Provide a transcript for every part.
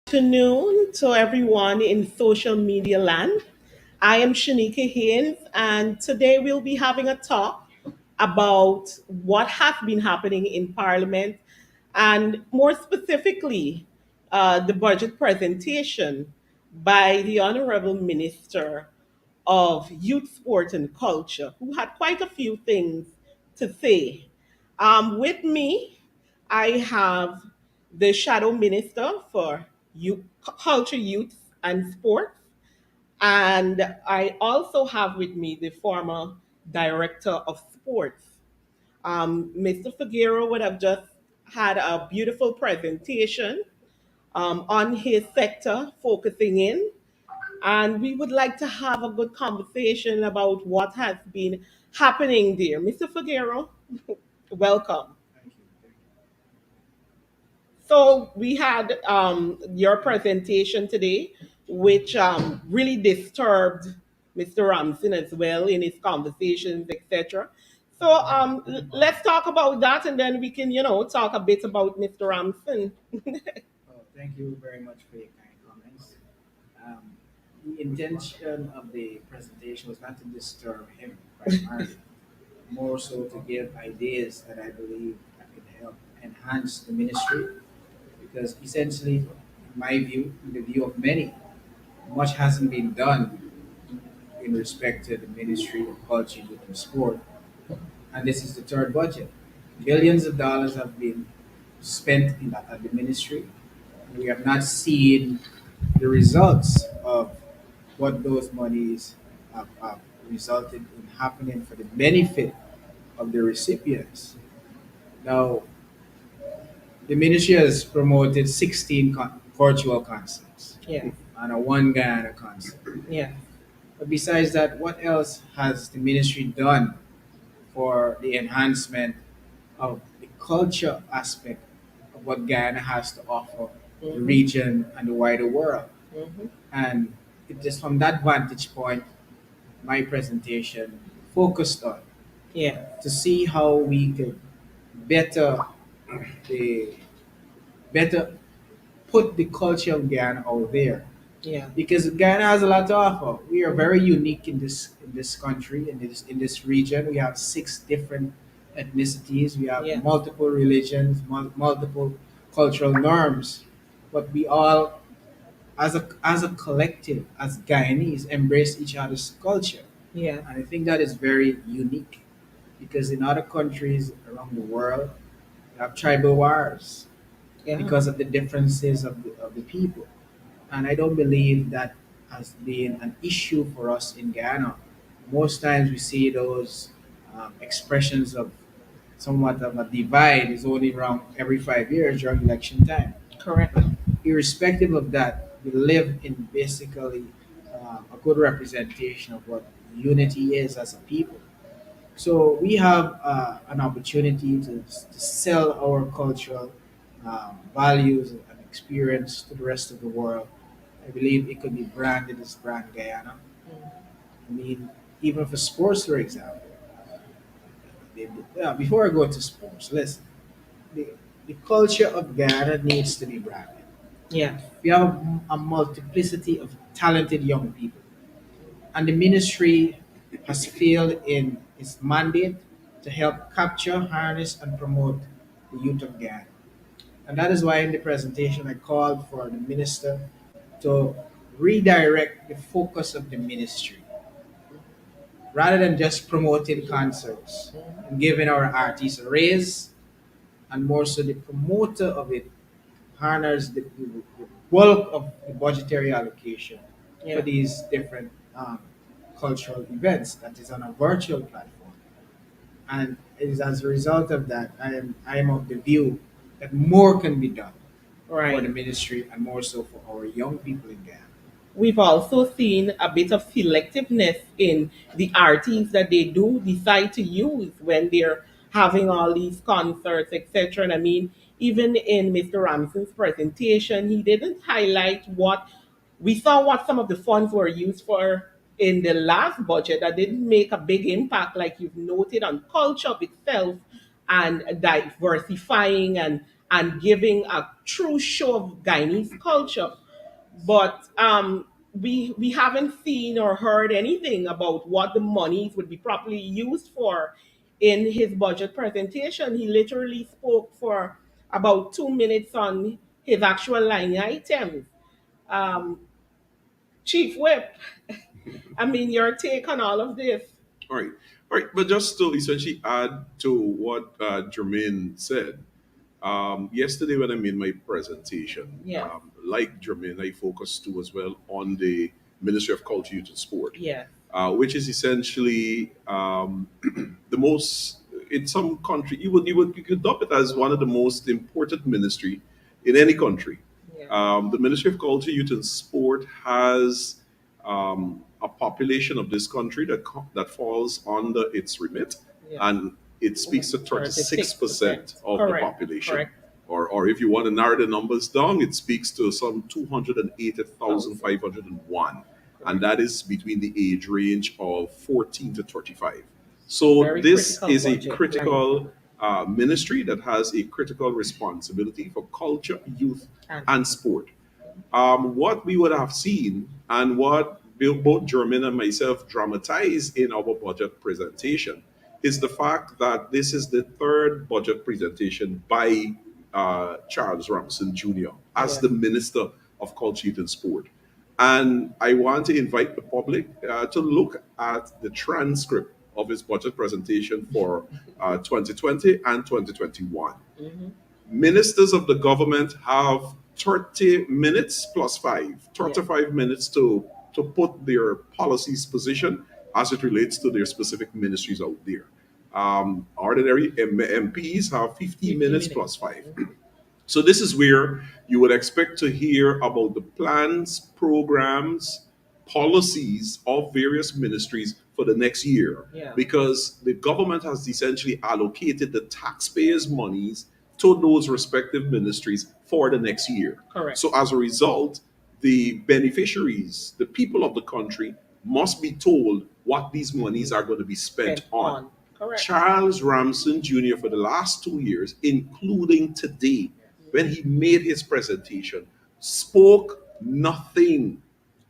Afternoon to everyone in social media land. I am Shanika Haynes, and today we'll be having a talk about what has been happening in Parliament and more specifically, the budget presentation by the Honorable Minister of Youth, Sport, and Culture, who had quite a few things to say. With me, I have the Shadow Minister for Culture, Youth, and Sports. And I also have with me the former Director of Sports. Mr. Figueroa would have just had a beautiful presentation on his sector, focusing in. And we would like to have a good conversation about what has been happening there. Mr. Figueroa, welcome. So we had your presentation today, which really disturbed Mr. Ramson as well in his conversations, etc. So let's talk about that, and then we can, talk a bit about Mr. Ramson. Oh, thank you very much for your kind comments. Um, the intention of the presentation was not to disturb him primarily, more so to give ideas that I believe that could help enhance the ministry. Because essentially, in my view, in the view of many, much hasn't been done in respect to the Ministry of Culture, Youth and Sport. And this is the third budget. Billions of dollars have been spent at the ministry. We have not seen the results of what those monies have resulted in happening for the benefit of the recipients. Now, the ministry has promoted 16 virtual concerts Yeah, and a one Guyana concert. yeah, But besides that, what else has the ministry done for the enhancement of the culture aspect of what Guyana has to offer the hmm, region and the wider world? hmm, And it is from that vantage point my presentation focused on yeah, to see how we could better the better put the culture of Guyana out there. yeah, Because Guyana has a lot to offer. We are very unique in this country, in this region. We have six different ethnicities. We have yeah, multiple religions, multiple cultural norms, but we all, as a collective, as Guyanese, embrace each other's culture. yeah, And I think that is very unique because in other countries around the world, you have tribal wars yeah. because of the differences of the people. And I don't believe that has been an issue for us in Guyana. Most times we see those expressions of somewhat of a divide is only around every 5 years during election time. Correct. But irrespective of that, we live in basically a good representation of what unity is as a people. So we have an opportunity to sell our cultural values and experience to the rest of the world. I believe it could be branded as Brand Guyana. I mean, even for sports, for example. Yeah, before I go to sports, listen, the, the culture of Guyana needs to be branded. Yeah, We have a multiplicity of talented young people, and the ministry has failed in its mandate to help capture, harness, and promote the youth of Ghana. And that is why in the presentation I called for the minister to redirect the focus of the ministry rather than just promoting concerts and giving our artists a raise, and more so the promoter of it harness the bulk of the budgetary allocation for yeah. these different cultural events that is on a virtual platform. And it is as a result of that I am of the view that more can be done for the Right. ministry and more so for our young people in Ghana. We've also seen a bit of selectiveness in the artists that they do decide to use when they're having all these concerts, etc. And I mean, even in Mr. Ramson's presentation, he didn't highlight what we saw what some of the funds were used for in the last budget that didn't make a big impact, like you've noted, on culture itself and diversifying and and giving a true show of Guyanese culture. But we haven't seen or heard anything about what the monies would be properly used for in his budget presentation. He literally spoke for about 2 minutes on his actual line items. Um, Chief Whip, I mean, your take on all of this? All right. All right. But just to essentially add to what Jermaine said, yesterday when I made my presentation, Yes, like Jermaine, I focused too as well on the Ministry of Culture, Youth and Sport, yes, which is essentially the most, in some country, you could dub it as one of the most important ministry in any country. yes, The Ministry of Culture, Youth and Sport has a population of this country that falls under its remit, yes. and it speaks to 36% 36%. of the Correct, population. correct. Or if you want to narrow the numbers down, it speaks to some 280,501, and that is between the age range of 14 to 35. So Very this critical is a budget. Right. critical ministry that has a critical responsibility for culture, youth, And and sport. What we would have seen and what both Jermaine and myself dramatized in our budget presentation is the fact that this is the third budget presentation by Charles Ramson Jr. as yeah, the Minister of Culture, Youth and Sport. And I want to invite the public to look at the transcript of his budget presentation for 2020 and 2021. hmm, Ministers of the government have 30 minutes plus five, yeah, 35 minutes to put their policies position as it relates to their specific ministries out there. Ordinary MPs have 15 50 minutes minutes. plus five. So this is where you would expect to hear about the plans, programs, policies of various ministries for the next year, Yeah, because the government has essentially allocated the taxpayers' monies to those respective ministries for the next year. correct. So as a result, the beneficiaries, the people of the country, must be told what these monies are going to be spent Spent on. on. Correct. Charles Ramson Jr., for the last 2 years, including today, when he made his presentation, spoke nothing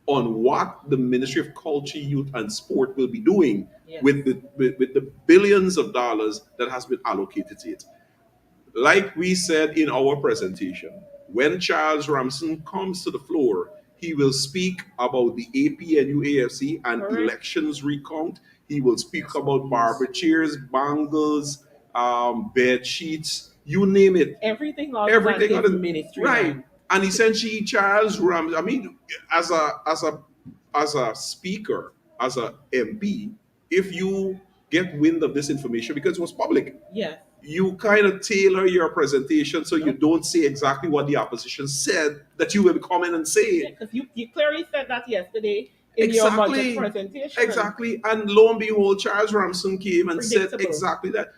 on what the Ministry of Culture, Youth, and Sport will be doing Yes. with the billions of dollars that has been allocated to it. Like we said in our presentation, when Charles Ramson comes to the floor, he will speak about the APNU AFC and Correct. elections recount. He will speak about barber chairs, bangles, bed sheets, you name it. Everything other than Everything his on the ministry right. line. And essentially, Charles Ramson. I mean, as a speaker, as a MP, if you get wind of this information because it was public, Yes. you kind of tailor your presentation so you don't say exactly what the opposition said, that you will come in and Yeah, say because you clearly said that yesterday in your budget exactly, presentation. exactly. And lo and behold, Charles Ramson came and said Predictable. exactly that.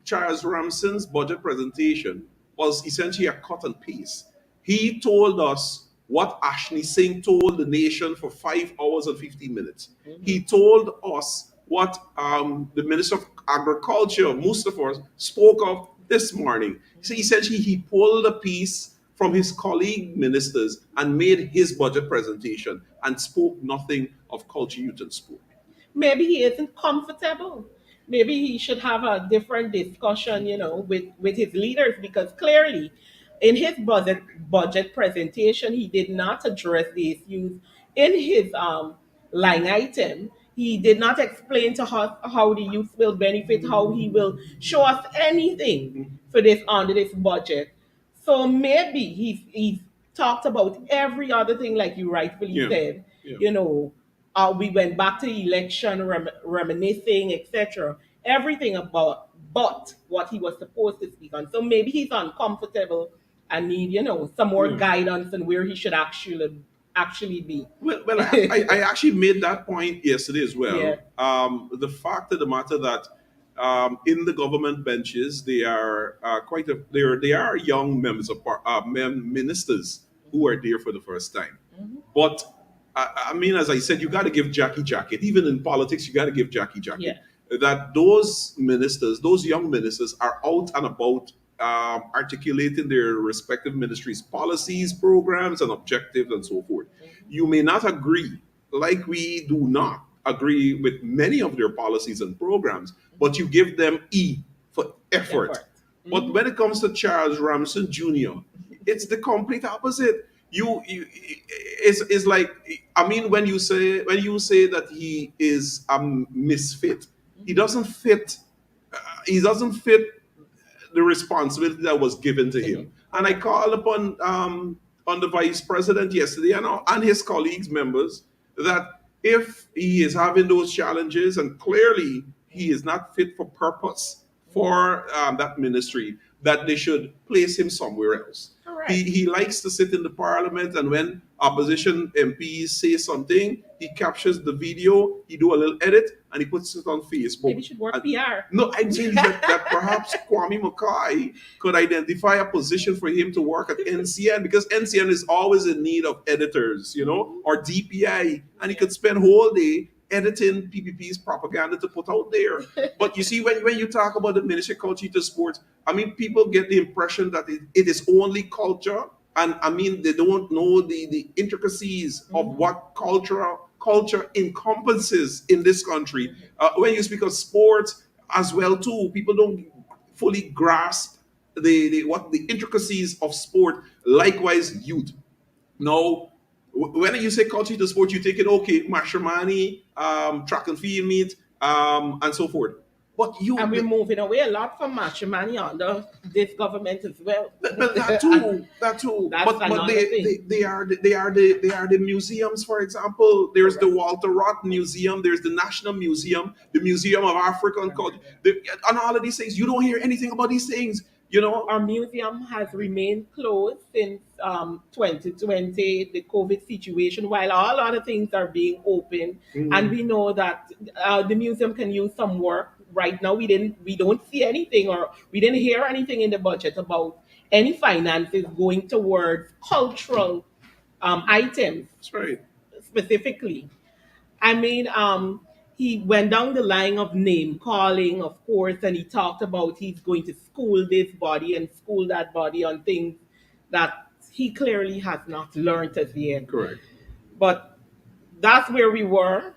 Charles Ramson's budget presentation was essentially a cut and paste. He told us what Ashley Singh told the nation for 5 hours and 15 minutes. He told us what the Minister of Agriculture, Mustafa, spoke of this morning. So essentially, he pulled a piece from his colleague ministers and made his budget presentation and spoke nothing of culture, youth, and sport. Maybe he isn't comfortable. Maybe he should have a different discussion, with his leaders, because clearly in his budget presentation he did not address the issues in his line item. He did not explain to us how the youth will benefit, how he will show us anything for this under this budget. So maybe he's talked about every other thing, like you rightfully Yeah, said. yeah. You know, we went back to election, reminiscing, etc. Everything about but what he was supposed to speak on. So maybe he's uncomfortable and need, some more Yeah. guidance on where he should actually be. Well, I actually made that point yesterday as Yeah. well. The fact of the matter that in the government benches, they are they are young members of ministers who are there for the first time. Mhm. But I mean, as I said, you got to give Jackie jacket. Even in politics, you got to give Jackie jacket. Yeah. That those ministers, those young ministers, are out and about articulating their respective ministries' policies, programs, and objectives, and so forth. You may not agree, like we do not agree with many of their policies and programs, but you give them E for effort. Effort. But when it comes to Charles Ramson Jr., it's the complete opposite. You it's like, I mean, when you say that he is a misfit, he doesn't fit. He doesn't fit the responsibility that was given to To him. him. And I called upon on the vice president yesterday and his colleagues, members, that if he is having those challenges and clearly he is not fit for purpose for that ministry, that they should place him somewhere else. Correct. He likes to sit in the parliament, and when opposition MPs say something, he captures the video, he do a little edit, and he puts it on Facebook. Maybe should work PR. No, I'm saying that perhaps Kwame Mackay could identify a position for him to work at NCN, because NCN is always in need of editors, or DPI, and he could spend whole day editing PPP's propaganda to put out there. But you see, when you talk about the Ministry of Culture to Sports, I mean, people get the impression that it is only culture, and I mean, they don't know the intricacies of what culture encompasses in this country. When you speak of sports as well too, people don't fully grasp the intricacies of sport. Likewise, youth. Now, when you say culture to sport, you take it, okay, matrimony, track and field meet, and so forth. But And we're moving away a lot from matrimony under this government as well. but that too, that too. That's But another they, thing. they are the museums. For example, there's the Walter Roth Museum, there's the National Museum, the Museum of African Culture, and all of these things. You don't hear anything about these things. Our museum has remained closed since 2020, the COVID situation, while all other things are being open. And we know that the museum can use some work. Right now, we don't see anything, or we didn't hear anything in the budget about any finances going towards cultural items That's right. specifically. I mean, he went down the line of name calling, of course, and he talked about he's going to school this body and school that body on things that he clearly has not learned as yet. Correct. But that's where we were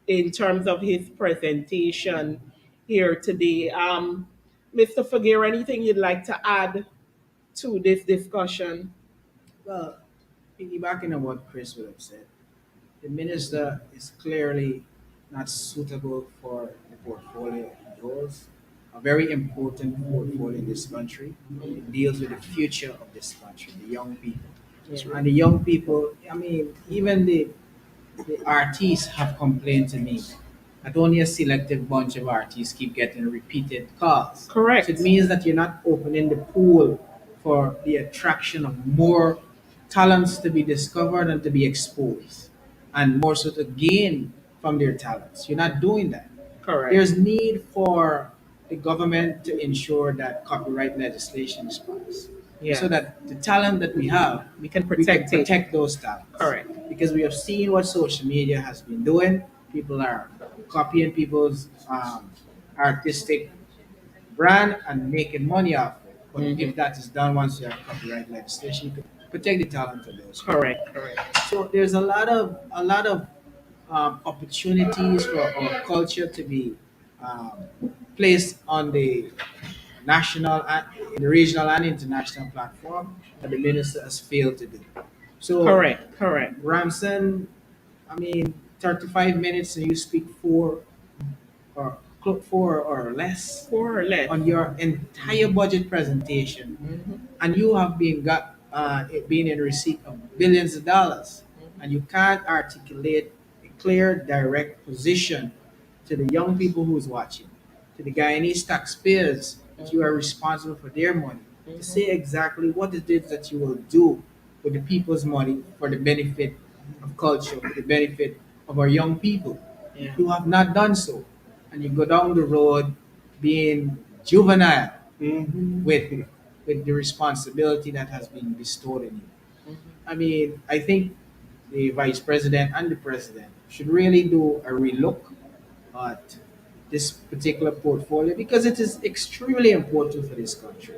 in terms of his presentation here today. Mr. Fagir, anything you'd like to add to this discussion? Well, piggybacking on what Chris would have said, the minister is clearly not suitable for the portfolio he holds. A very important portfolio in this country. It deals with the future of this country, the young people. Yeah. And the young people, I mean, even the artists have complained to me that only a selective bunch of artists keep getting repeated calls. Correct. So it means that you're not opening the pool for the attraction of more talents to be discovered and to be exposed, and more so to gain from their talents. You're not doing that. Correct. There's need for the government to ensure that copyright legislation is passed, Yeah. so that the talent that we have, We can we can protect it. protect those talents. Correct. Because we have seen what social media has been doing. People are copying people's artistic brand and making money off it. But if that is done once you have copyright legislation, you can protect the talent of those. Correct. Correct. So there's a lot of opportunities for our culture to be um, placed on the national, the regional, and international platform that the minister has failed to do. So Correct. Correct. Ramson, I mean, 35 minutes and you speak or four or less More or less. on your entire budget presentation, and you have been in receipt of billions of dollars, and you can't articulate a clear, direct position to the young people who's watching, to the Guyanese taxpayers that you are responsible for their money, to say exactly what it is that you will do with the people's money for the benefit of culture, for the benefit of our young people. Yeah. You have not done so, and you go down the road being juvenile with the responsibility that has been bestowed in you. I mean, I think the vice president and the president should really do a relook at this particular portfolio, because it is extremely important for this country.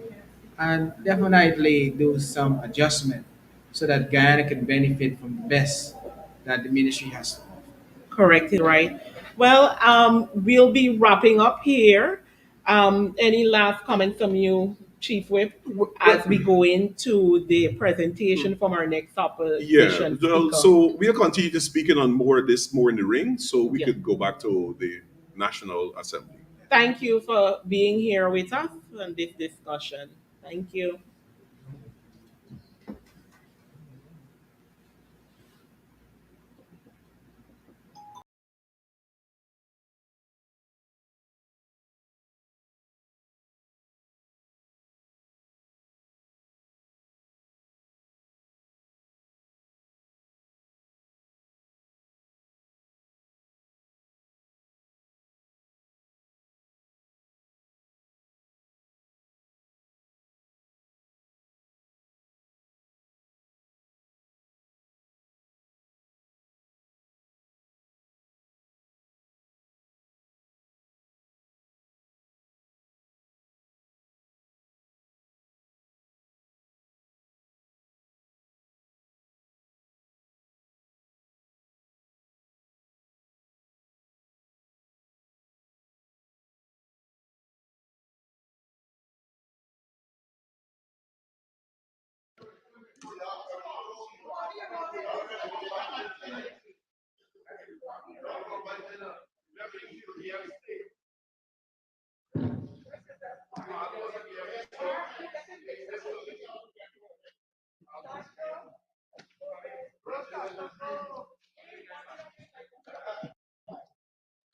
and definitely do some adjustment so that Guyana can benefit from the best that the ministry has to offer. Correctly right. Well, we'll be wrapping up here. Any last comment from you, Chief Whip, as we Well, go into the presentation from our next yeah, opposition well, speaker? so we'll continue to speaking on more of this more in the ring, so we Yeah. could go back to the National Assembly. Thank you for being here with us on this discussion. Thank you.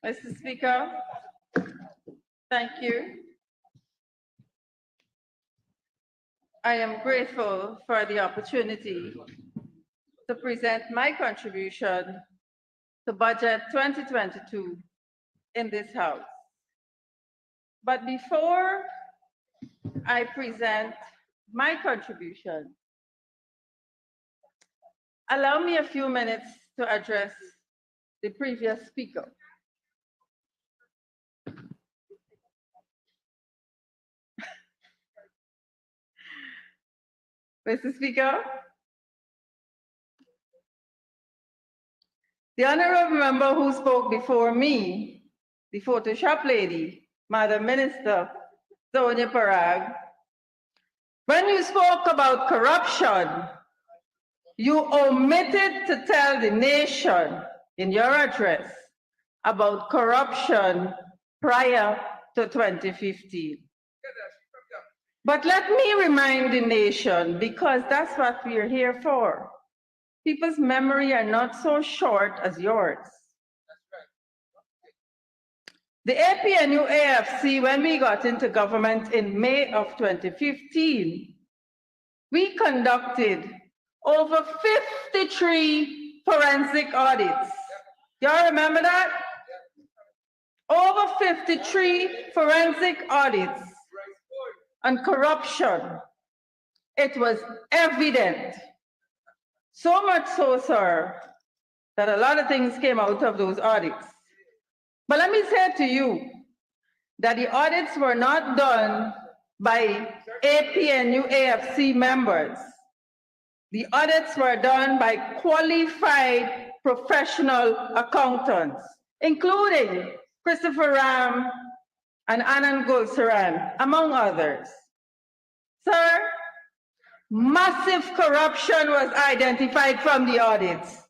Mr. Speaker, thank you. I am grateful for the opportunity to present my contribution to Budget 2022 in this House. But before I present my contribution, allow me a few minutes to address the previous speaker. Mr. Speaker, the honorable member who spoke before me, the Photoshop lady, Madam Minister Sonia Parag, when you spoke about corruption, you omitted to tell the nation in your address about corruption prior to 2015. But let me remind the nation, because that's what we're here for. People's memory are not so short as yours. The APNU-AFC, when we got into government in May of 2015, we conducted over 53 forensic audits. Y'all remember that? Over 53 forensic audits on corruption. It was evident. So much so, sir, that a lot of things came out of those audits. But let me say to you that the audits were not done by APNU-AFC members. The audits were done by qualified professional accountants, including Christopher Ram and Anand Gulsaran, among others. Sir, massive corruption was identified from the audits.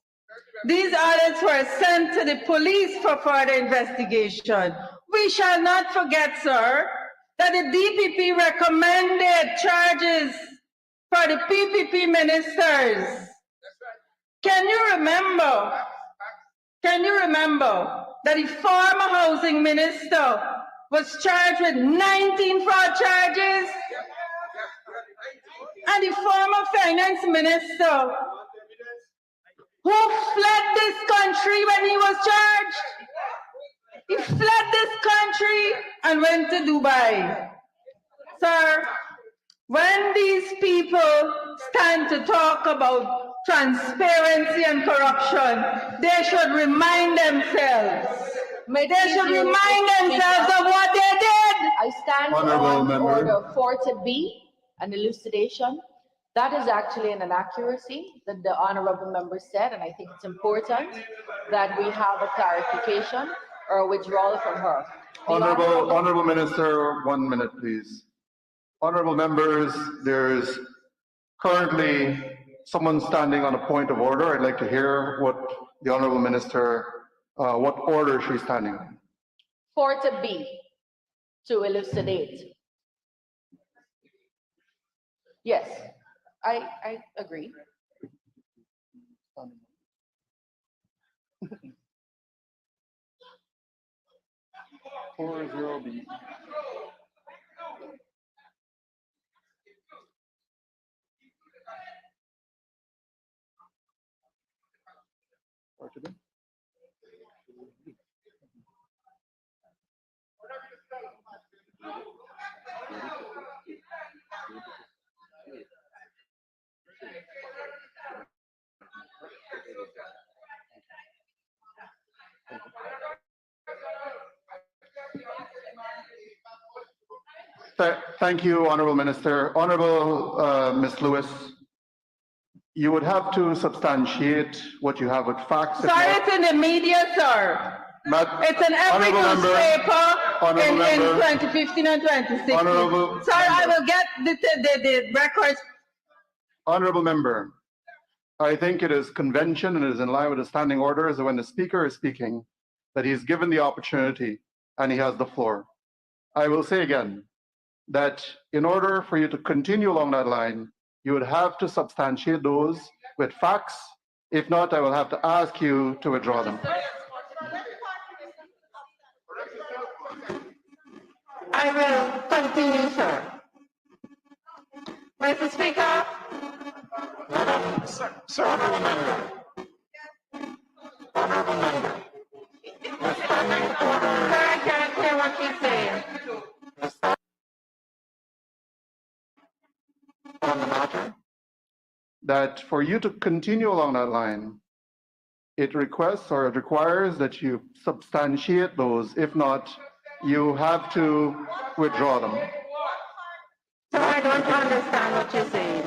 These audits were sent to the police for further investigation. We shall not forget, sir, that the DPP recommended charges for the PPP ministers. Can you remember that the former housing minister was charged with 19 fraud charges? And the former finance minister who fled this country when he was charged. He fled this country and went to Dubai. Sir, when these people stand to talk about transparency and corruption, they should remind themselves. They should remind themselves of what they did. I stand Honorable on member. order 4 to B. an elucidation. That is actually an inaccuracy that the honorable member said, and I think it's important that we have a clarification or a withdrawal from her. The Honorable Minister, 1 minute, please. Honorable members, there's currently someone standing on a point of order. I'd like to hear what the Honorable Minister, what order she's standing on. 4 to B, to elucidate. Yes, I agree. Four zero B. Thank you, Honorable Minister. Honorable Ms. Lewis, you would have to substantiate what you have with facts. Sorry, it's in the media, sir. It's in every newspaper in 2015 and 2016. Honorable Sorry, I will get the records. Honorable Member, I think it is convention and it is in line with the standing orders that when the Speaker is speaking, that he is given the opportunity and he has the floor. I will say again that in order for you to continue along that line, you would have to substantiate those with facts. If not, I will have to ask you to withdraw them. I will continue, sir. Mr. Speaker. Sir, Honorable member. Honorable member. Sir, I can't hear what he's saying. On the matter? That for you to continue along that line, it requests or it requires that you substantiate those. If not, you have to withdraw them. So I don't understand what you're saying.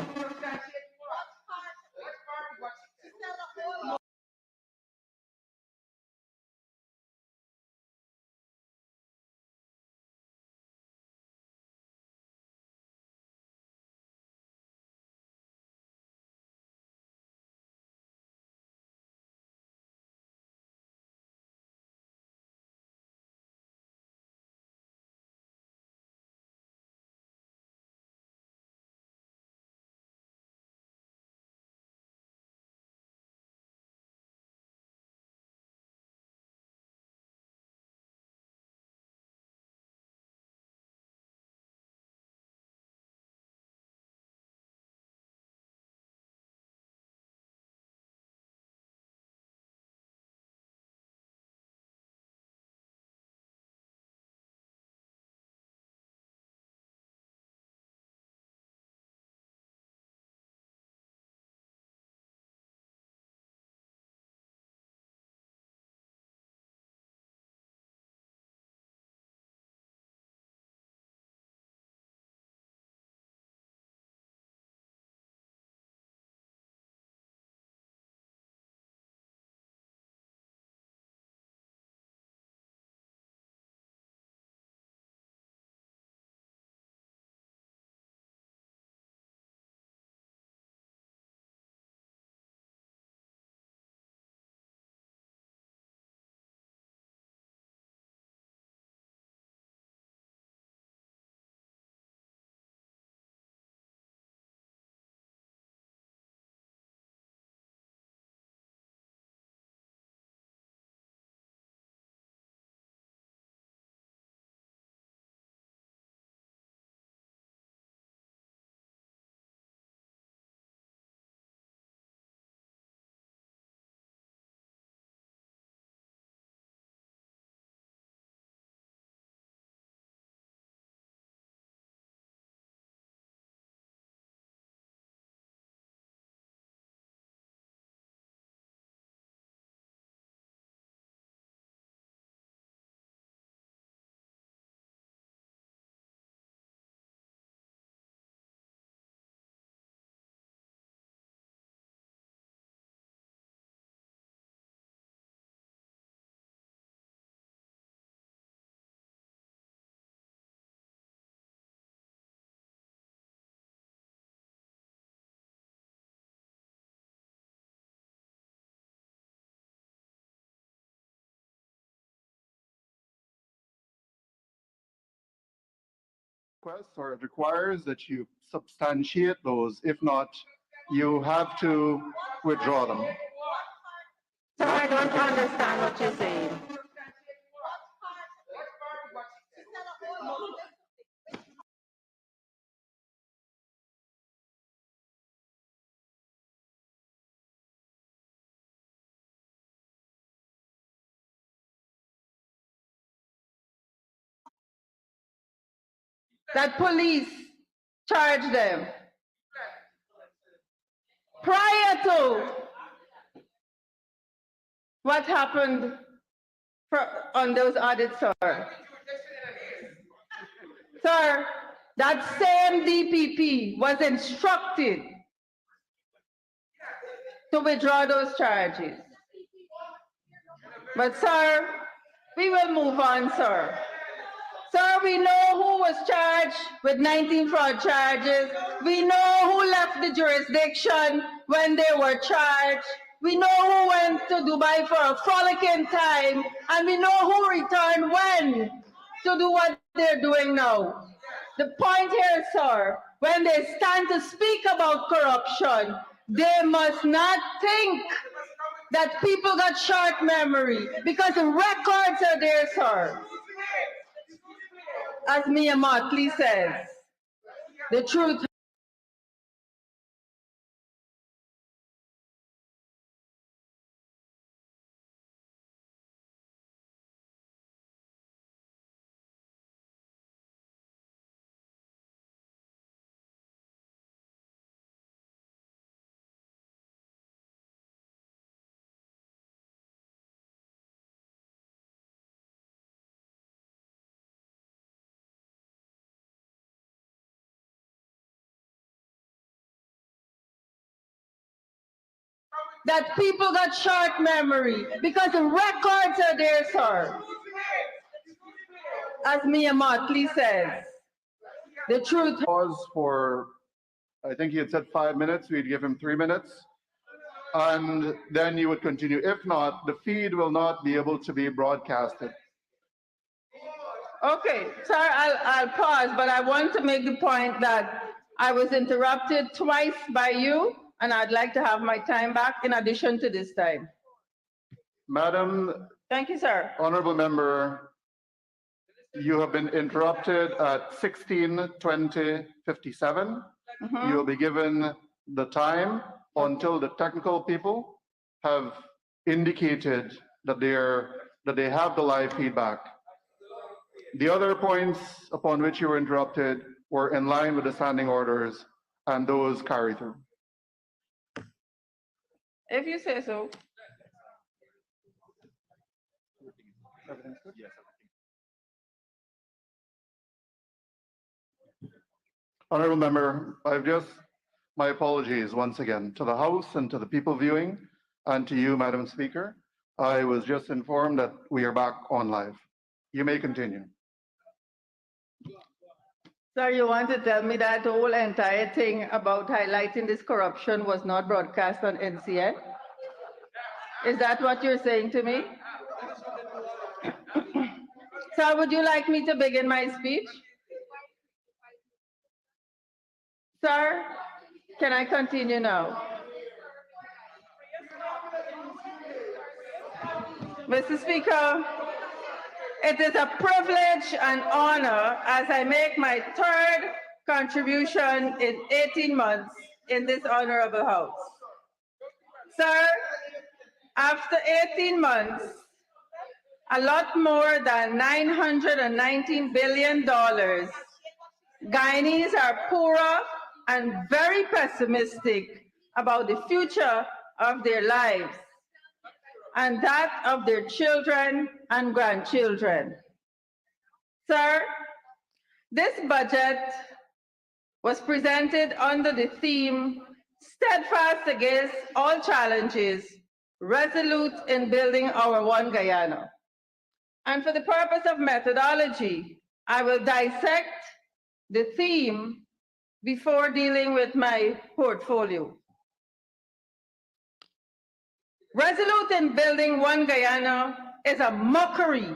requests or it requires that you substantiate those. If not, you have to withdraw them. Sir, I don't understand what you're saying. That police charge them prior to what happened on those audits, sir. Sir, that same DPP was instructed to withdraw those charges. But sir, we will move on, sir. Sir, we know who was charged with 19 fraud charges. We know who left the jurisdiction when they were charged. We know who went to Dubai for a frolicking time. And we know who returned when to do what they're doing now. The point here, sir, when they stand to speak about corruption, they must not think that people got short memory, because the records are there, sir. As Mia Motley says, the truth. That people got short memory, because the records are there, sir. As Mia Motley says, the truth. Pause for, I think he had said 5 minutes, we'd give him 3 minutes. And then you would continue. If not, the feed will not be able to be broadcasted. Okay, sir, I'll pause, but I want to make the point that I was interrupted twice by you, and I'd like to have my time back in addition to this time. Madam Thank you, sir. Honorable Member, you have been interrupted at 16:20:57. You will be given the time until the technical people have indicated that they have the live feedback. The other points upon which you were interrupted were in line with the standing orders, and those carry through. If you say so. Honorable Member, my apologies once again to the House and to the people viewing, and to you, Madam Speaker. I was just informed that we are back on live. You may continue. Sir, you want to tell me that whole entire thing about highlighting this corruption was not broadcast on NCN? Is that what you're saying to me? Sir, would you like me to begin my speech? Sir, can I continue now? Mr. Speaker, it is a privilege and honor as I make my third contribution in 18 months in this honorable House. Sir, after 18 months, a lot more than $919 billion, Guyanese are poorer and very pessimistic about the future of their lives and that of their children and grandchildren. Sir, this budget was presented under the theme, steadfast against all challenges, resolute in building our one Guyana. And for the purpose of methodology, I will dissect the theme before dealing with my portfolio. Resolute in building one Guyana is a mockery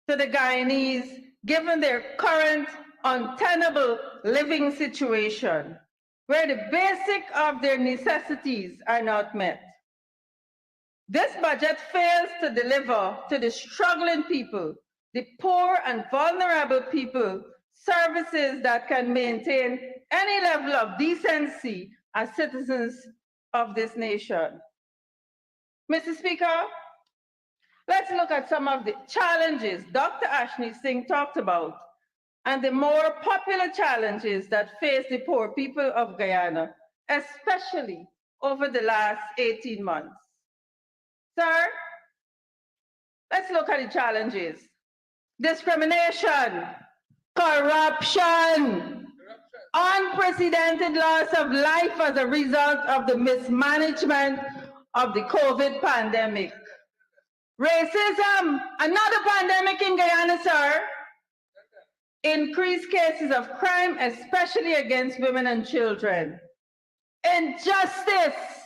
to the Guyanese, given their current untenable living situation where the basic of their necessities are not met. This budget fails to deliver to the struggling people, the poor and vulnerable people, services that can maintain any level of decency as citizens of this nation. Mr. Speaker, let's look at some of the challenges Dr. Ashney Singh talked about and the more popular challenges that face the poor people of Guyana, especially over the last 18 months. Sir, let's look at the challenges. Discrimination, corruption, unprecedented loss of life as a result of the mismanagement of the COVID pandemic. Racism, another pandemic in Guyana, sir. Increased cases of crime, especially against women and children. Injustice.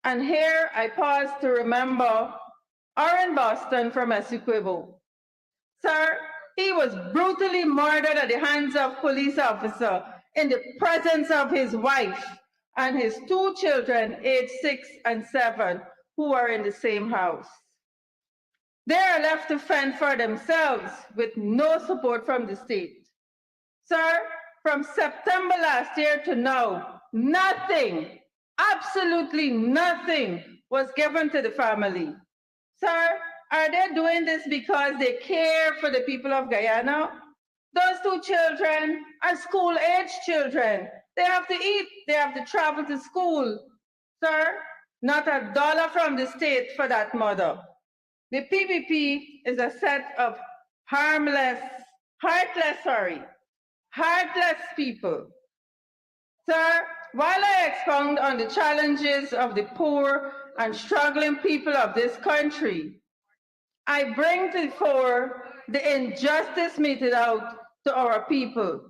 And here I pause to remember Oren Boston from Essequibo. Sir, he was brutally murdered at the hands of police officer in the presence of his wife and his 2 children, aged 6 and 7, who are in the same house. They are left to fend for themselves with no support from the state. Sir, from September last year to now, nothing, absolutely nothing was given to the family. Sir, are they doing this because they care for the people of Guyana? Those 2 children are school-age children. They have to eat, they have to travel to school. Sir, not a dollar from the state for that mother. The PPP is a set of heartless people. Sir, while I expound on the challenges of the poor and struggling people of this country, I bring to the fore the injustice meted out to our people.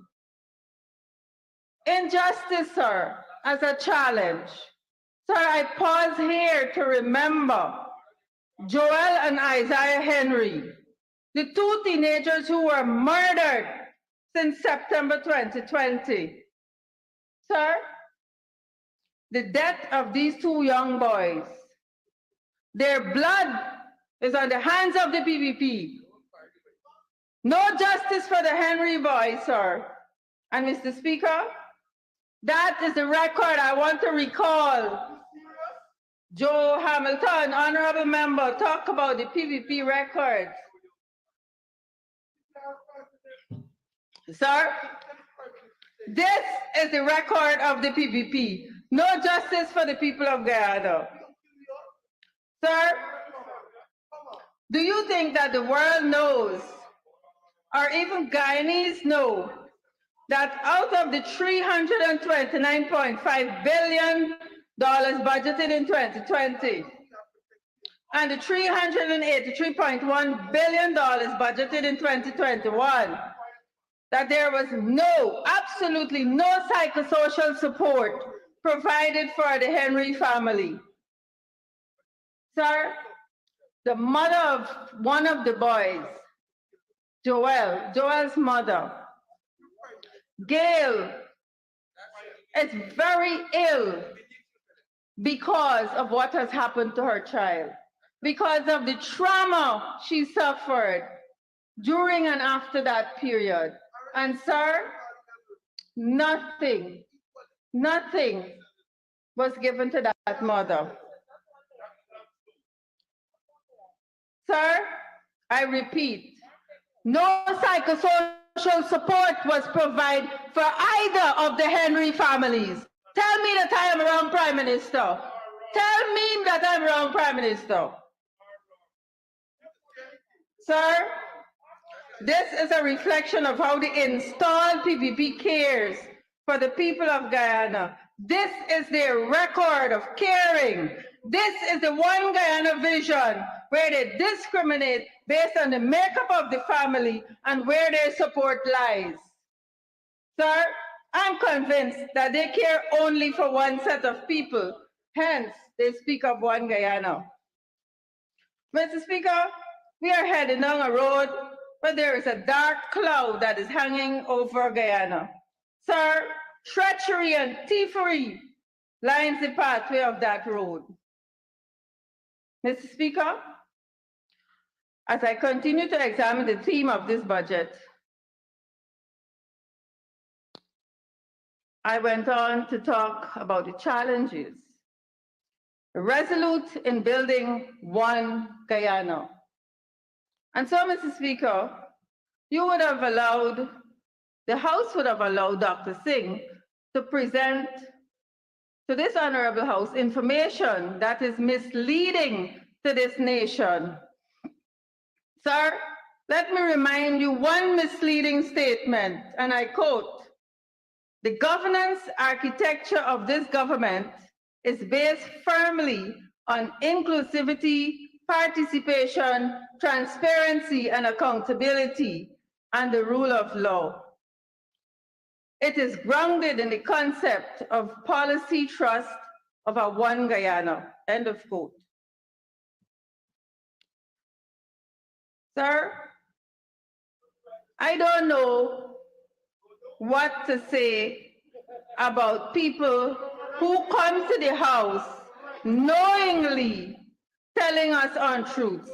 Injustice, sir, as a challenge. Sir, I pause here to remember Joel and Isaiah Henry, the 2 teenagers who were murdered since September 2020. Sir, the death of these 2 young boys, their blood is on the hands of the PPP. No justice for the Henry boys, sir. And Mr. Speaker, that is the record I want to recall. Joe Hamilton, honorable member, talk about the PPP records. Sir, this is the record of the PPP. No justice for the people of Guyana. Sir, do you think that the world knows, or even Guyanese know, that out of the $329.5 billion budgeted in 2020 and the $383.1 billion budgeted in 2021, that there was absolutely no psychosocial support provided for the Henry family? Sir, the mother of one of the boys, Joel's mother, Gail, is very ill because of what has happened to her child, because of the trauma she suffered during and after that period. And sir, nothing was given to that mother. Sir, I repeat, no psychosocial support was provided for either of the Henry families. Tell me that I am wrong, Prime Minister. Tell me that I'm wrong, Prime Minister. Sir, this is a reflection of how the installed PPP cares for the people of Guyana. This is their record of caring. This is the One Guyana vision, where they discriminate based on the makeup of the family and where their support lies. Sir, I'm convinced that they care only for one set of people. Hence, they speak of One Guyana. Mr. Speaker, we are heading down a road but there is a dark cloud that is hanging over Guyana. Sir, treachery and thievery lines the pathway of that road. Mr. Speaker, as I continue to examine the theme of this budget, I went on to talk about the challenges, resolute in building one Guyana. And so, Mr. Speaker, you would have allowed, the House would have allowed Dr. Singh to present to this Honorable House information that is misleading to this nation. Sir, let me remind you one misleading statement, and I quote, "The governance architecture of this government is based firmly on inclusivity, participation, transparency, and accountability, and the rule of law. It is grounded in the concept of policy trust of a one Guyana," end of quote. Sir, I don't know what to say about people who come to the House knowingly telling us untruths.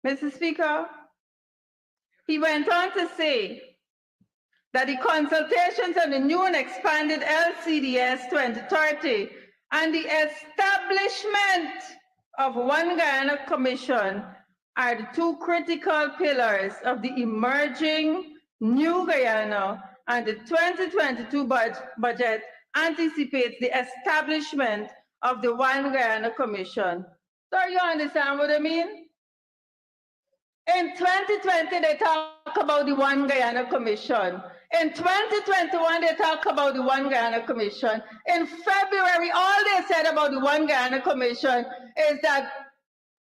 Mr. Speaker, he went on to say that the consultations on the new and expanded LCDS 2030 and the establishment of One Guyana Commission are the two critical pillars of the emerging new Guyana, and the 2022 budget anticipates the establishment of the One Guyana Commission. So you understand what I mean? In 2020, they talk about the One Guyana Commission. In 2021, they talk about the One Guyana Commission. In February, all they said about the One Guyana Commission is that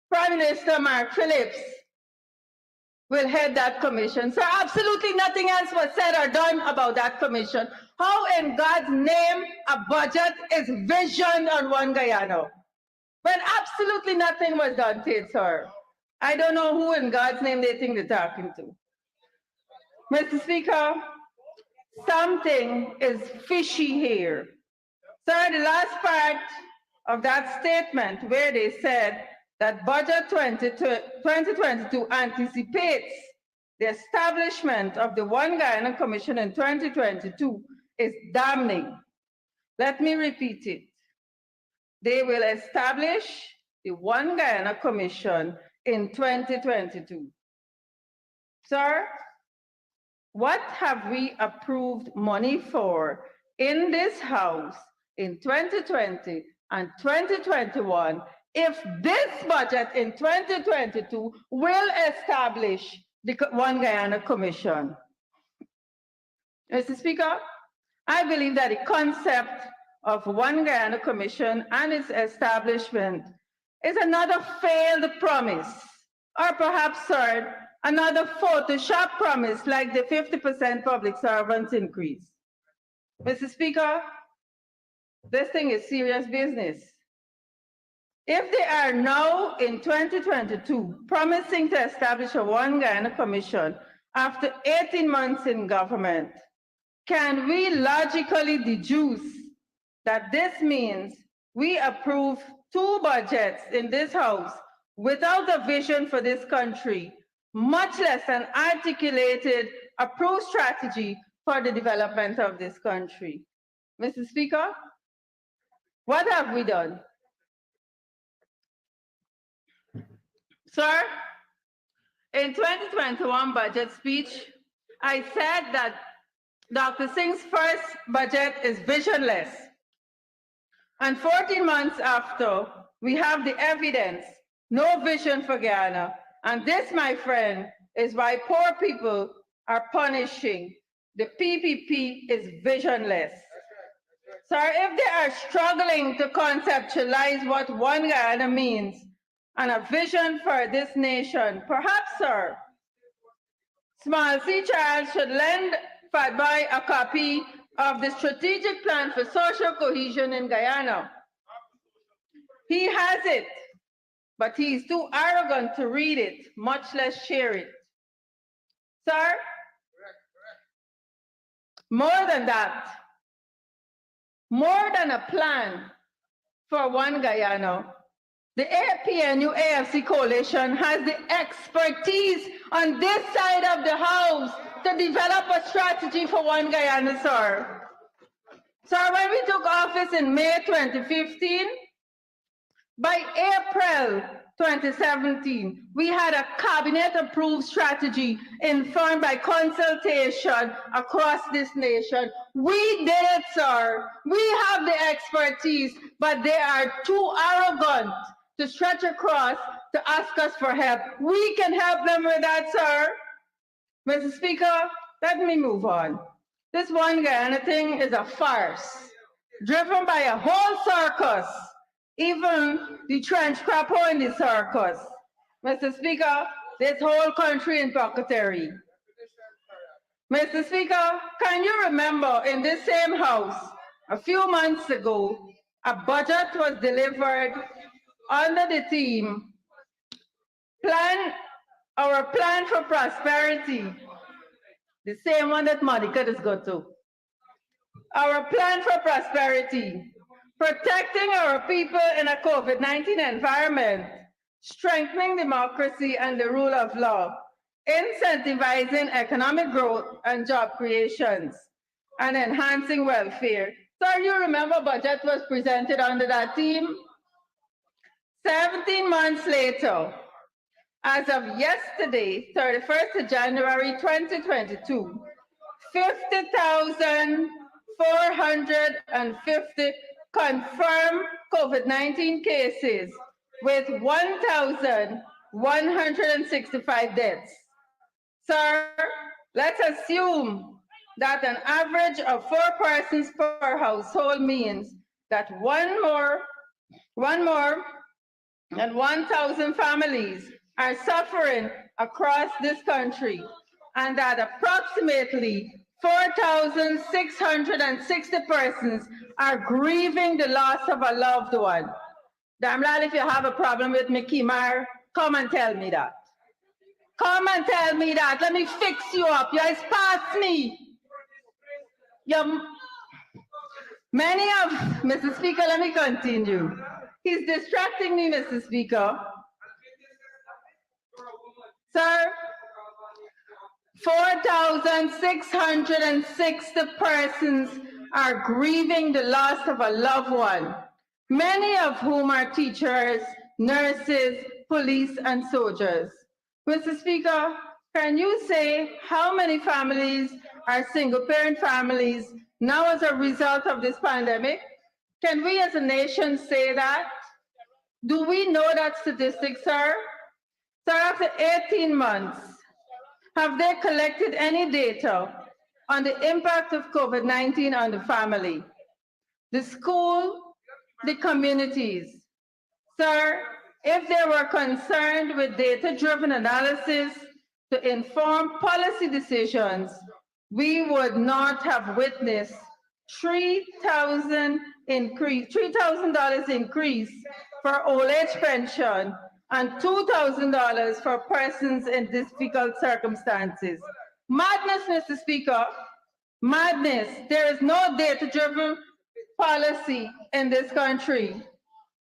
Prime Minister Mark Phillips will head that commission. So absolutely nothing else was said or done about that commission. How in God's name a budget is visioned on One Guyana when absolutely nothing was done to it, sir? I don't know who in God's name they think they're talking to. Mr. Speaker, something is fishy here. Sir, the last part of that statement where they said that Budget 2022 anticipates the establishment of the One Guyana Commission in 2022 is damning. Let me repeat it. They will establish the One Guyana Commission in 2022. Sir, what have we approved money for in this House in 2020 and 2021 if this budget in 2022 will establish the One Guyana Commission? Mr. Speaker, I believe that the concept of One Guyana Commission and its establishment is another failed promise, or perhaps, sir, another Photoshop promise like the 50% public servants increase. Mr. Speaker, this thing is serious business. If they are now in 2022 promising to establish a One Guyana Commission after 18 months in government, can we logically deduce that this means we approve two budgets in this House without a vision for this country, much less an articulated, approved strategy for the development of this country? Mr. Speaker, what have we done? Sir, in 2021 budget speech, I said that Dr. Singh's first budget is visionless. And 14 months after, we have the evidence, no vision for Guyana. And this, my friend, is why poor people are punishing. The PPP is visionless. Sir, if they are struggling to conceptualize what One Guyana means and a vision for this nation, perhaps, sir, Small C. Charles should lend Fatboy a copy of the Strategic Plan for Social Cohesion in Guyana. He has it, but he is too arrogant to read it, much less share it. Sir, more than that, more than a plan for one Guyana, the APNU-AFC coalition has the expertise on this side of the house to develop a strategy for one Guyana, sir. Sir, when we took office in May 2015, by April 2017, we had a cabinet-approved strategy informed by consultation across this nation. We did it, sir. We have the expertise, but they are too arrogant to stretch across to ask us for help. We can help them with that, sir. Mr. Speaker, let me move on. This one Guyana thing is a farce, driven by a whole circus, even the trench crapo in the circus. Mr. Speaker, this whole country in pocketry. Mr. Speaker, can you remember in this same house, a few months ago, a budget was delivered under the theme, our plan for prosperity, the same one that Monica just got to. Our plan for prosperity, protecting our people in a COVID-19 environment, strengthening democracy and the rule of law, incentivizing economic growth and job creations, and enhancing welfare. Sir, you remember budget was presented under that theme? 17 months later, as of yesterday, 31st of January 2022, 50,450 confirmed COVID-19 cases with 1,165 deaths. Sir, let's assume that an average of 4 persons per household means that one more than 1,000 families are suffering across this country, and that approximately 4,660 persons are grieving the loss of a loved one. Damlal, if you have a problem with me, Kimar, come and tell me that. Come and tell me that. Let me fix you up. You guys past me. Many of, Mr. Speaker, let me continue. He's distracting me, Mr. Speaker. Sir, 4,660 persons are grieving the loss of a loved one, many of whom are teachers, nurses, police, and soldiers. Mr. Speaker, can you say how many families are single-parent families now as a result of this pandemic? Can we as a nation say that? Do we know that statistic, sir? Sir, after 18 months, have they collected any data on the impact of COVID-19 on the family, the school, the communities? Sir, if they were concerned with data-driven analysis to inform policy decisions, we would not have witnessed $3,000 increase for old age pension and $2,000 for persons in difficult circumstances. Madness, Mr. Speaker, madness. There is no data-driven policy in this country.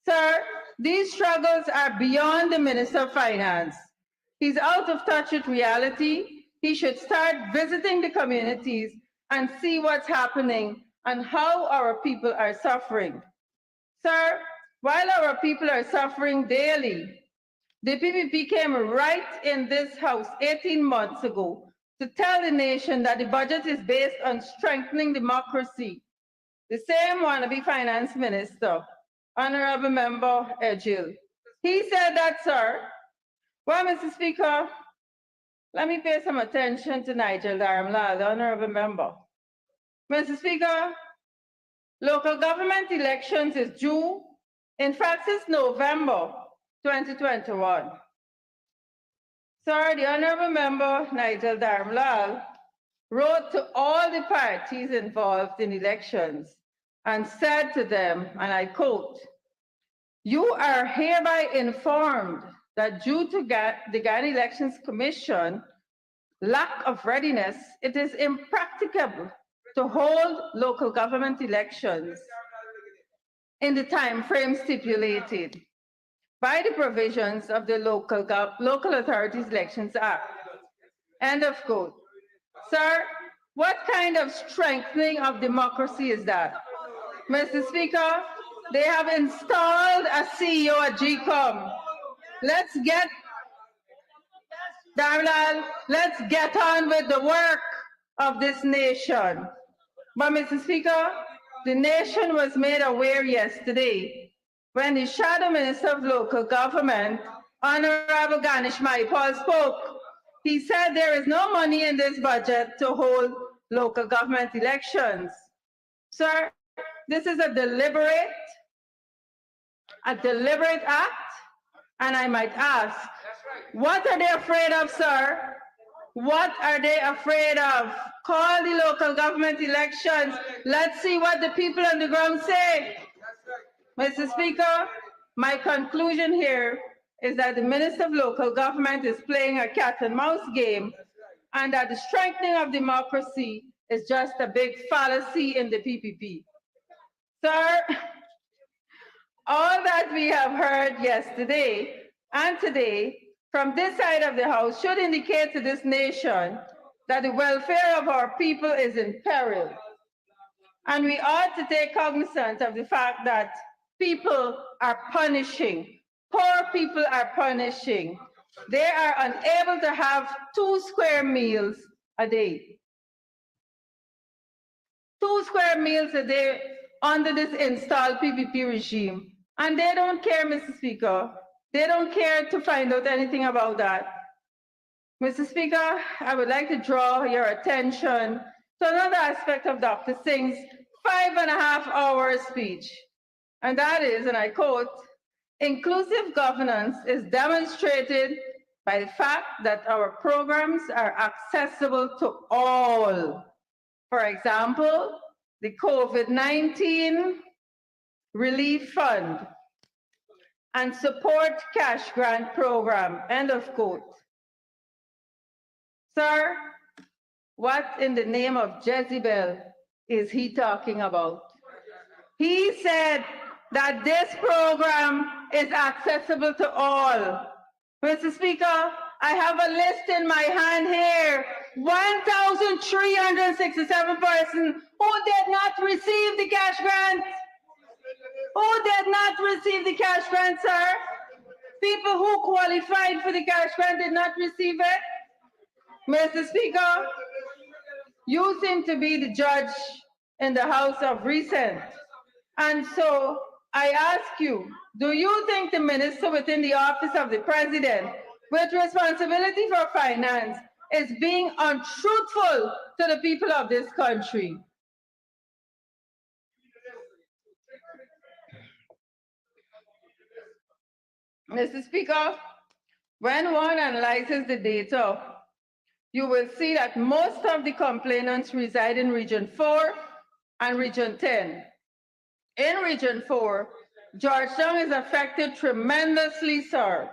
Sir, these struggles are beyond the Minister of Finance. He's out of touch with reality. He should start visiting the communities and see what's happening and how our people are suffering. Sir, while our people are suffering daily, the PPP came right in this house 18 months ago to tell the nation that the budget is based on strengthening democracy. The same wannabe finance minister, Honorable Member Ejil. He said that, sir. Well, Mr. Speaker, let me pay some attention to Nigel Dharamlal, the Honorable Member. Mr. Speaker, local government elections is due, in fact, it's November 2021. Sir, the Honorable Member Nigel Dharamlal wrote to all the parties involved in elections and said to them, and I quote, You are hereby informed that due to the Ghana Elections Commission lack of readiness, it is impracticable to hold local government elections in the time frame stipulated by the provisions of the Local Authorities Elections Act. End of quote. Sir, what kind of strengthening of democracy is that? Mr. Speaker, they have installed a CEO at GCOM. Let's get on with the work of this nation. But Mr. Speaker, the nation was made aware yesterday when the Shadow Minister of Local Government, Honorable Ganesh Maipal, spoke. He said there is no money in this budget to hold local government elections. Sir, this is a deliberate act, and I might ask, what are they afraid of, sir? What are they afraid of? Call the local government elections. Let's see what the people on the ground say. Mr. Speaker, my conclusion here is that the Minister of Local Government is playing a cat and mouse game, and that the strengthening of democracy is just a big fallacy in the PPP. Sir, all that we have heard yesterday and today from this side of the House should indicate to this nation that the welfare of our people is in peril. And we ought to take cognizance of the fact that people are punishing. Poor people are punishing. They are unable to have 2 square meals a day. 2 square meals a day under this installed PPP regime. And they don't care, Mr. Speaker. They don't care to find out anything about that. Mr. Speaker, I would like to draw your attention to another aspect of Dr. Singh's 5.5-hour speech. And that is, and I quote, inclusive governance is demonstrated by the fact that our programs are accessible to all. For example, the COVID-19 Relief Fund and Support Cash Grant Program, end of quote. Sir, what in the name of Jezebel is he talking about? He said that this program is accessible to all. Mr. Speaker, I have a list in my hand here. 1,367 persons who did not receive the cash grant. Who did not receive the cash grant, sir? People who qualified for the cash grant did not receive it. Mr. Speaker, you seem to be the judge in the House of Recent. And so I ask you, do you think the minister within the office of the president with responsibility for finance is being untruthful to the people of this country? Mr. Speaker, when one analyzes the data, you will see that most of the complainants reside in Region 4 and Region 10. In Region 4, Georgetown is affected tremendously, sir.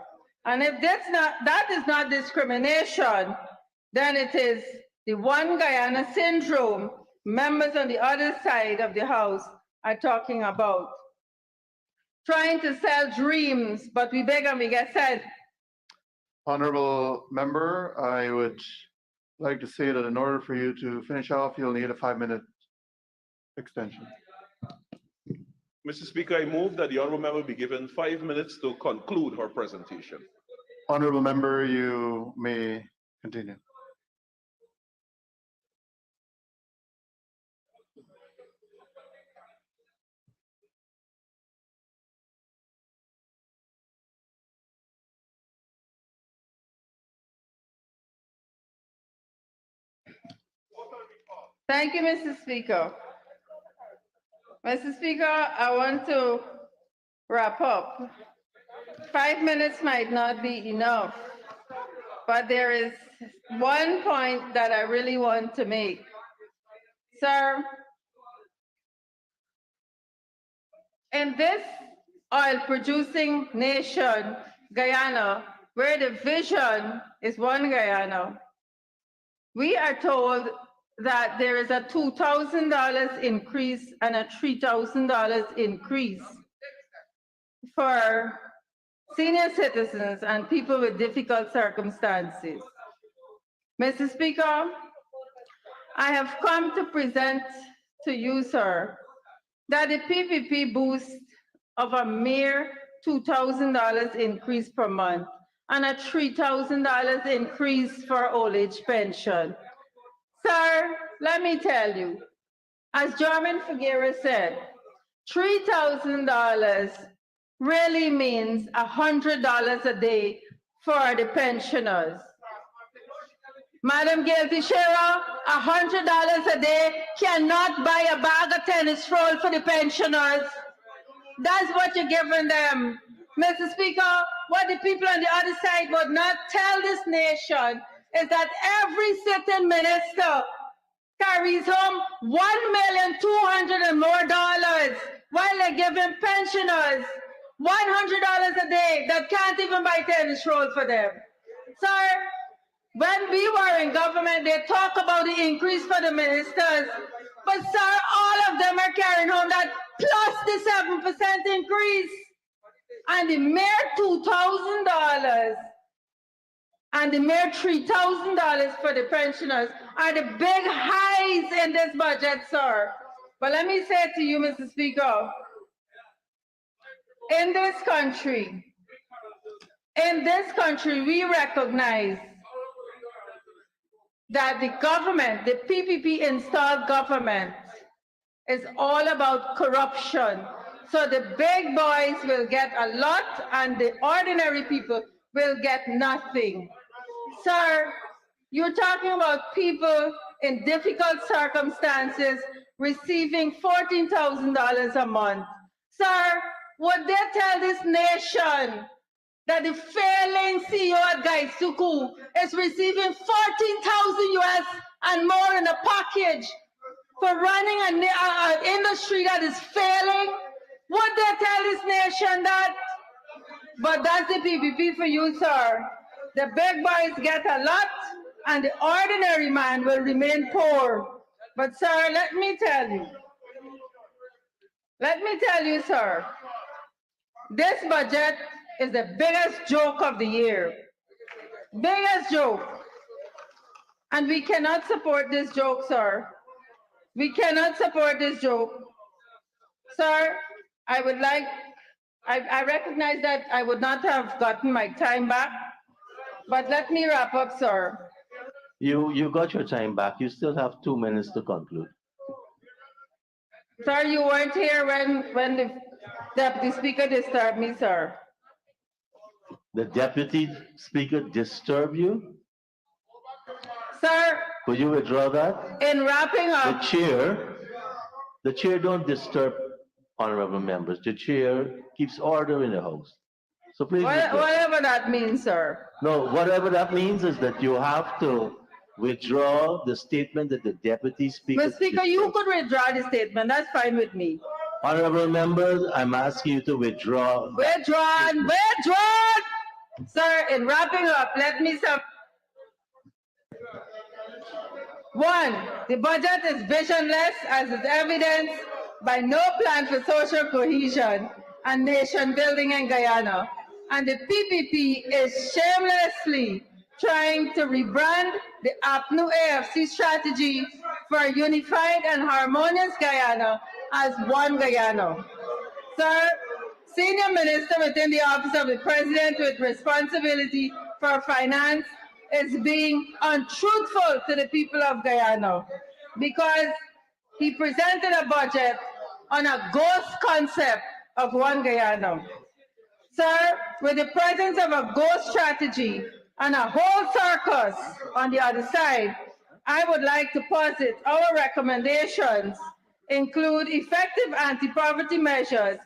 And if that is not discrimination, then it is the One Guyana syndrome members on the other side of the House are talking about. Trying to sell dreams, but we beg and we get said. Honorable member, I would like to say that in order for you to finish off, you'll need a 5-minute extension. Mr. Speaker, I move that the honourable member be given 5 minutes to conclude her presentation. Honorable member, you may continue. Thank you, Mr. Speaker. Mr. Speaker, I want to wrap up. 5 minutes might not be enough, but there is one point that I really want to make. Sir, in this oil producing nation, Guyana, where the vision is one Guyana, we are told that there is a $2,000 increase and a $3,000 increase for senior citizens and people with difficult circumstances. Mr. Speaker, I have come to present to you, sir, that the PPP boost of a mere $2,000 increase per month and a $3,000 increase for old age pension. Sir, let me tell you, as Jarman Figueroa said, $3,000 really means $100 a day for the pensioners. Madam Gail Teixeira, $100 a day cannot buy a bag of tennis roll for the pensioners. That's what you're giving them. Mr. Speaker, what the people on the other side would not tell this nation is that every sitting minister carries home $1,200,000 and more while they're giving pensioners $100 a day that can't even buy tennis roll for them. Sir, when we were in government, they talk about the increase for the ministers, but sir, all of them are carrying home that plus the 7% increase. And the mere $2,000 and the mere $3,000 for the pensioners are the big highs in this budget, sir. But let me say to you, Mr. Speaker, in this country, we recognize that the government, the PPP installed government, is all about corruption. So the big boys will get a lot and the ordinary people will get nothing. Sir, you're talking about people in difficult circumstances receiving $14,000 a month. Sir, would they tell this nation that the failing CEO at Gaisuku is receiving $14,000 US and more in a package for running an industry that is failing? Would they tell this nation that? But that's the PPP for you, sir. The big boys get a lot and the ordinary man will remain poor. But sir, let me tell you, sir, this budget is the biggest joke of the year. Biggest joke. And we cannot support this joke, sir. We cannot support this joke. Sir, I recognize that I would not have gotten my time back, but let me wrap up, sir. You got your time back. You still have 2 minutes to conclude. Sir, you weren't here when the Deputy Speaker disturbed me, sir. The Deputy Speaker disturbed you? Sir, Could you withdraw that? in wrapping up, The chair don't disturb honorable members. The chair keeps order in the house. So please. withdraw. whatever that means, sir. No, whatever that means is that you have to withdraw the statement that the Deputy Speaker. Mr. Speaker, you could withdraw the statement. That's fine with me. Honorable members, I'm asking you to withdraw. Withdrawn. Sir, in wrapping up, let me sum. One, the budget is visionless, as is evidenced by no plan for social cohesion and nation building in Guyana. And the PPP is shamelessly trying to rebrand the APNU AFC strategy for a unified and harmonious Guyana as one Guyana. Sir, Senior Minister within the Office of the President with responsibility for finance is being untruthful to the people of Guyana because he presented a budget on a ghost concept of one Guyana. Sir, with the presence of a ghost strategy and a whole circus on the other side, I would like to posit our recommendations include effective anti-poverty measures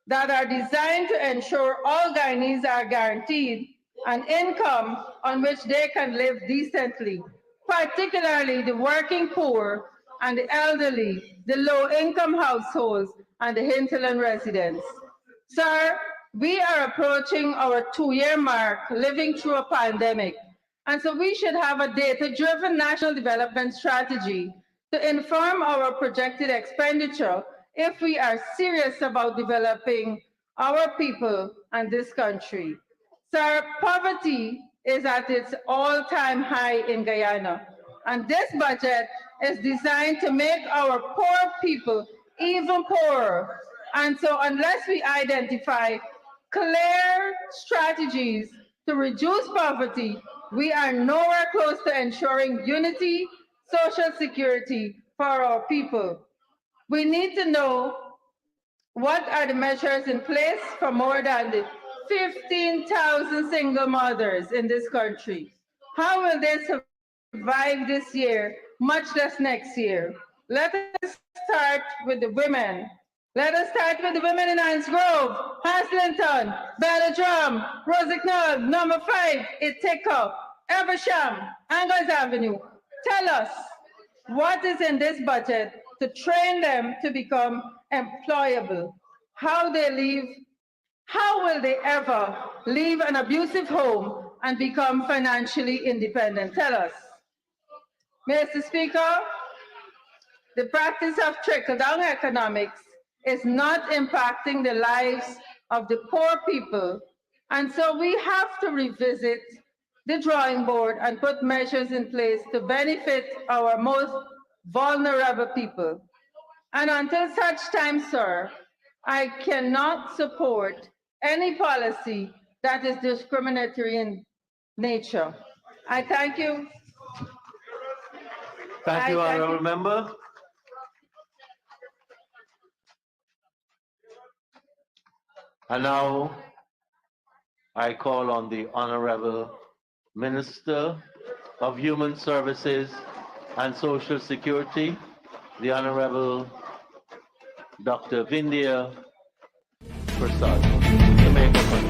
that are designed to ensure all Guyanese are guaranteed an income on which they can live decently, particularly the working poor and the elderly, the low-income households, and the hinterland residents. Sir, we are approaching our 2-year mark living through a pandemic. And so we should have a data-driven national development strategy to inform our projected expenditure if we are serious about developing our people and this country. Sir, poverty is at its all-time high in Guyana, and this budget is designed to make our poor people even poorer. And so unless we identify clear strategies to reduce poverty, we are nowhere close to ensuring unity, social security for our people. We need to know what are the measures in place for more than the 15,000 single mothers in this country. How will they survive this year, much less next year? Let us start with the women. Let us start with the women in Hines Grove, Haslington, Belladrum, Rosignol, number 5, Ithaca, Eversham, Angles Avenue. Tell us what is in this budget to train them to become employable. How will they ever leave an abusive home and become financially independent? Tell us. Mr. Speaker, the practice of trickle-down economics is not impacting the lives of the poor people. And so we have to revisit the drawing board and put measures in place to benefit our most vulnerable people. And until such time, sir, I cannot support any policy that is discriminatory in nature. I thank you. Thank you, honorable member. And now I call on the Honorable Minister of Human Services and Social Security, the Honorable Dr. Vindhya Prasad, to make a